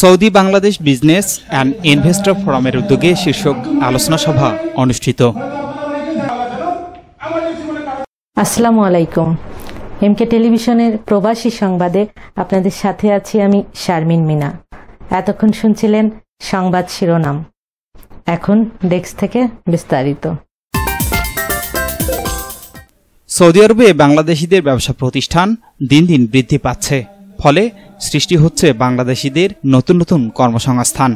Saudi Bangladesh business and investor ফোরামের উদ্যোগে শীর্ষক আলোচনা সভা অনুষ্ঠিত। আসসালামু আলাইকুম। এমকে টেলিভিশনের প্রবাসী সংবাদে আপনাদের সাথে আছি আমি শারমিন মিনা। এতক্ষণ শুনছিলেন সংবাদ শিরোনাম, এখন ডেস্ক থেকে বিস্তারিত। সৌদি আরবে বাংলাদেশিদের ব্যবসা প্রতিষ্ঠান দিন দিন বৃদ্ধি পাচ্ছে, ফলে সৃষ্টি হচ্ছে বাংলাদেশিদের নতুন নতুন কর্মসংস্থান।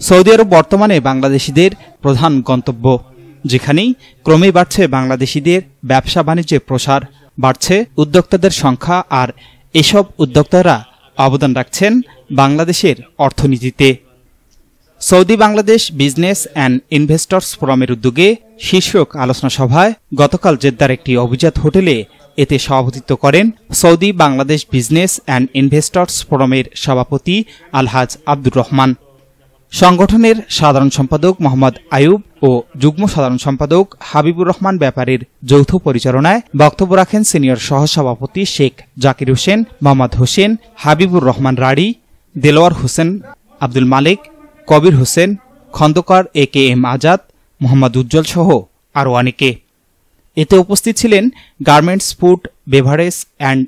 সৌদি আরব বর্তমানে বাংলাদেশিদের প্রধান গন্তব্য, যেখানেই ক্রমেই বাড়ছে বাংলাদেশিদের ব্যবসা বাণিজ্যের প্রসার, বাড়ছে উদ্যোক্তাদের সংখ্যা, আর এসব উদ্যোক্তারা অবদান রাখছেন বাংলাদেশের অর্থনীতিতে। Saudi Bangladesh business and investors ফোরামের উদ্যোগে শীর্ষক আলোচনা সভায় গতকাল জেদ্দার একটি অভিজাত হোটেলে এতে সভাপতিত্ব করেন Saudi Bangladesh business and investors ফোরামের সভাপতি আলহাজ আব্দুর রহমান। সংগঠনের সাধারণ সম্পাদক মোহাম্মদ আয়ুব ও যুগ্ম সাধারণ সম্পাদক হাবিবুর রহমান ব্যাপারীর যৌথ পরিচালনায় বক্তব্য রাখেন সিনিয়র সহসভাপতি শেখ জাকির হোসেন, মোহাম্মদ হোসেন, হাবিবুর রহমান রাড়ি, দেলোয়ার হোসেন, আব্দুল মালিক, কবির হোসেন, খন্দকার AKM আজাদ, মোহাম্মদ উজ্জ্বল সহ আরও অনেকে। এতে উপস্থিত ছিলেন garments, food, beverage and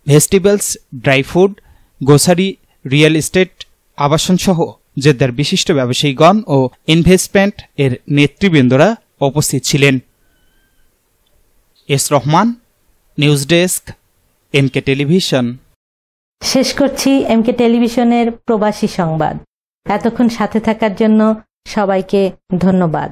vegetables, dry food, grocery, real estate, আবাসন সহ জেদ্দার বিশিষ্ট ব্যবসায়ীগণ ও ইনভেস্টমেন্ট এর নেতৃবৃন্দরা উপস্থিত ছিলেন। S Rahman, news desk, MK television. শেষ করছি এমকে টেলিভিশনের প্রবাসী সংবাদ। এতক্ষণ সাথে থাকার জন্য সবাইকে ধন্যবাদ।